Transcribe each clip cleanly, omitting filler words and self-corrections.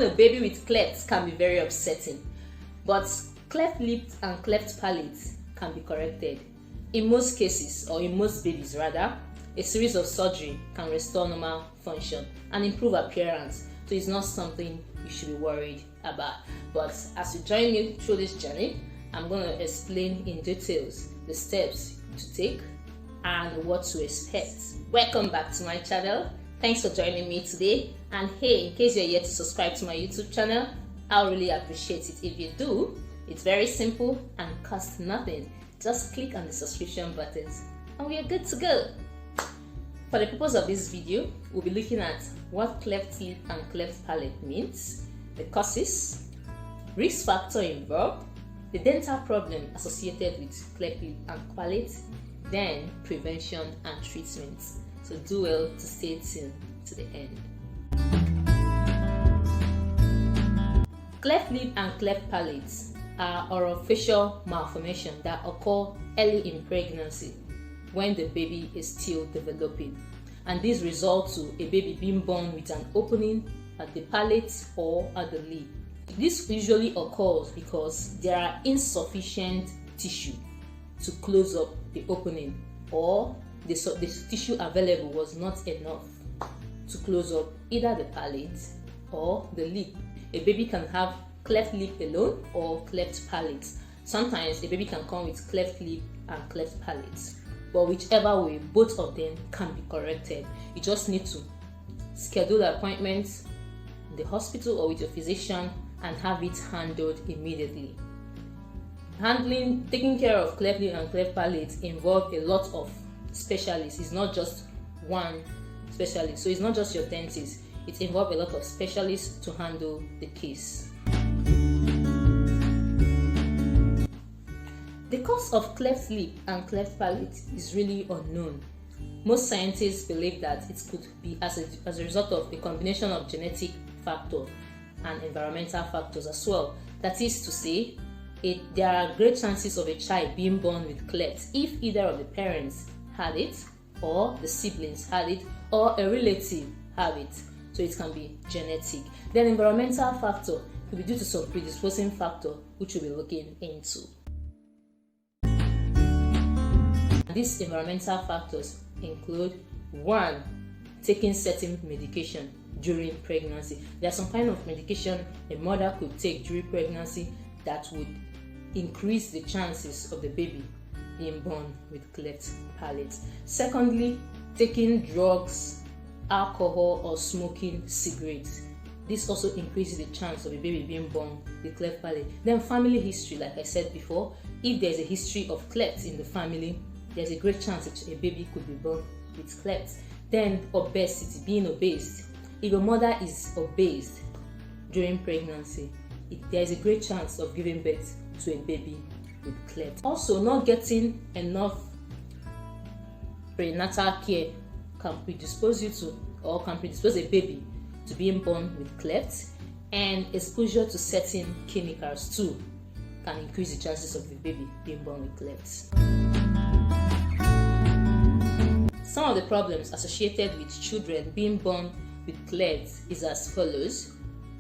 know baby with clefts can be very upsetting, but cleft lip and cleft palate can be corrected. In most cases, or in most babies rather, a series of surgery can restore normal function and improve appearance, so it's not something you should be worried about. But as you join me through this journey, I'm going to explain in details the steps to take and what to expect. Welcome back to my channel. Thanks for joining me today. And hey, in case you're yet to subscribe to my YouTube channel, I'll really appreciate it if you do. It's very simple and costs nothing. Just click on the subscription buttons and we are good to go. For the purpose of this video, we'll be looking at what cleft lip and cleft palate means, the causes, risk factor involved, the dental problem associated with cleft lip and palate, then prevention and treatment. So do well to stay tuned to the end. Cleft lip and cleft palate are orofacial malformations that occur early in pregnancy when the baby is still developing, and this results to a baby being born with an opening at the palate or at the lip. This usually occurs because there are insufficient tissue to close up the opening, or the tissue available was not enough to close up either the palate or the lip. A baby can have cleft lip alone or cleft palate. Sometimes a baby can come with cleft lip and cleft palate, but whichever way, both of them can be corrected. You just need to schedule an appointment in the hospital or with your physician and have it handled immediately. Taking care of cleft lip and cleft palate involves a lot of specialists. It's not just one specialist, so it's not just your dentist. It involves a lot of specialists to handle the case. The cause of cleft lip and cleft palate is really unknown. Most scientists believe that it could be as a result of a combination of genetic factors and environmental factors as well. That is to say, there are great chances of a child being born with clefts if either of the parents had it, or the siblings had it, or a relative have it. So it can be genetic. Then environmental factor could be due to some predisposing factor, which we'll be looking into. These environmental factors include 1. Taking certain medication during pregnancy. There are some kind of medication a mother could take during pregnancy that would increase the chances of the baby being born with cleft palate. Secondly, taking drugs, alcohol, or smoking cigarettes. This also increases the chance of a baby being born with cleft palate. Then family history, like I said before, if there's a history of clefts in the family, there's a great chance that a baby could be born with clefts. Then obesity, being obese. If a mother is obese during pregnancy, there is a great chance of giving birth to a baby with cleft. Also, not getting enough prenatal care can predispose a baby to being born with cleft, and exposure to certain chemicals too can increase the chances of the baby being born with cleft. Some of the problems associated with children being born with clefts is as follows.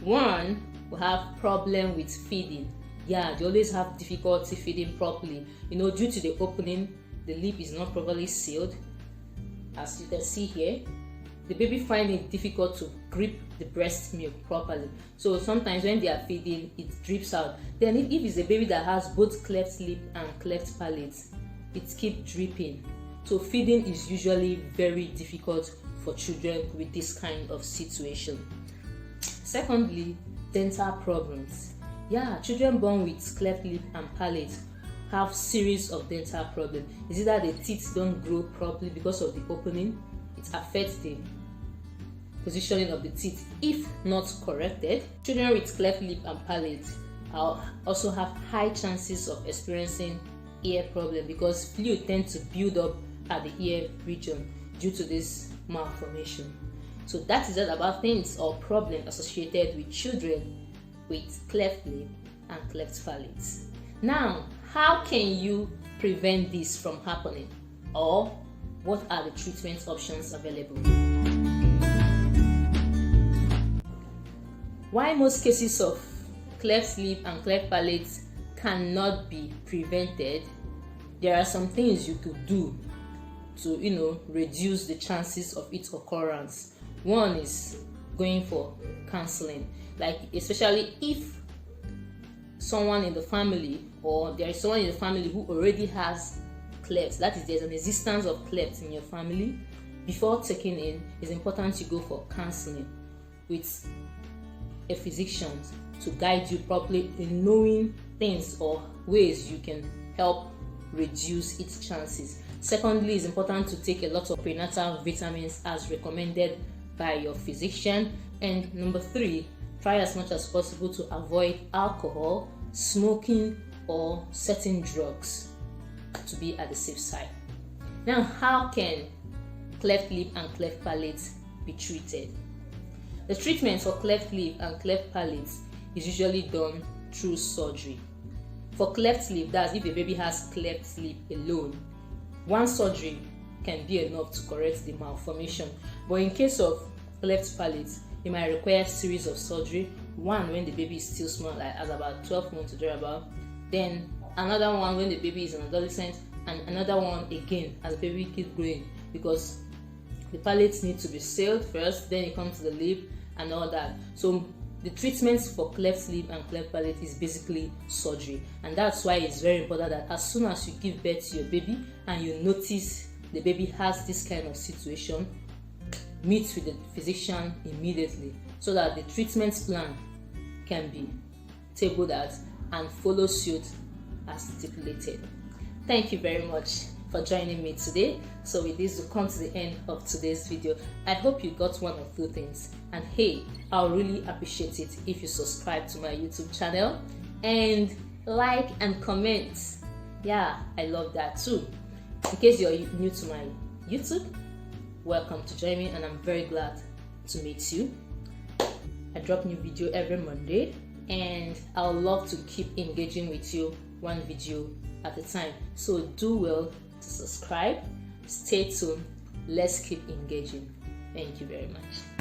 1, we have problem with feeding. Yeah, they always have difficulty feeding properly. Due to the opening, the lip is not properly sealed. As you can see here, the baby finds it difficult to grip the breast milk properly. So sometimes when they are feeding, it drips out. Then if it's a baby that has both cleft lip and cleft palate, it keeps dripping. So feeding is usually very difficult for children with this kind of situation. Secondly, dental problems. Yeah, children born with cleft lip and palate have series of dental problems. It's either the teeth don't grow properly because of the opening, it affects the positioning of the teeth if not corrected. Children with cleft lip and palate also have high chances of experiencing ear problem because fluid tends to build up at the ear region due to this malformation. So that is all about things or problems associated with children with cleft lip and cleft palate. Now, how can you prevent this from happening, or what are the treatment options available? While most cases of cleft lip and cleft palate cannot be prevented, there are some things you could do to reduce the chances of its occurrence. One is going for counseling, like especially if someone in the family, or there is someone in the family who already has clefts, that is, there's an existence of clefts in your family. Before taking in, it's important to go for counseling with a physician to guide you properly in knowing things or ways you can help reduce its chances. Secondly, it's important to take a lot of prenatal vitamins as recommended by your physician. And number 3, try as much as possible to avoid alcohol, smoking, or certain drugs to be at the safe side. Now, how can cleft lip and cleft palate be treated? The treatment for cleft lip and cleft palate is usually done through surgery. For cleft lip, that's if a baby has cleft lip alone, one surgery can be enough to correct the malformation. But in case of cleft palate, it might require a series of surgery. One when the baby is still small, like as about 12 months to thereabout. Then another one when the baby is an adolescent, and another one again as the baby keeps growing, because the palate needs to be sealed first, then it comes to the lip and all that. So the treatments for cleft lip and cleft palate is basically surgery, and that's why it's very important that as soon as you give birth to your baby and you notice the baby has this kind of situation, meet with the physician immediately so that the treatment plan can be tabled out and follow suit as stipulated. Thank you very much for joining me today. So with this, we come to the end of today's video. I hope you got one or two things, and hey, I'll really appreciate it if you subscribe to my YouTube channel and like and comment. Yeah, I love that too. In case you're new to my YouTube, welcome to join me, and I'm very glad to meet you. I drop new video every Monday, and I would love to keep engaging with you one video at a time. So do well to subscribe. Stay tuned. Let's keep engaging. Thank you very much.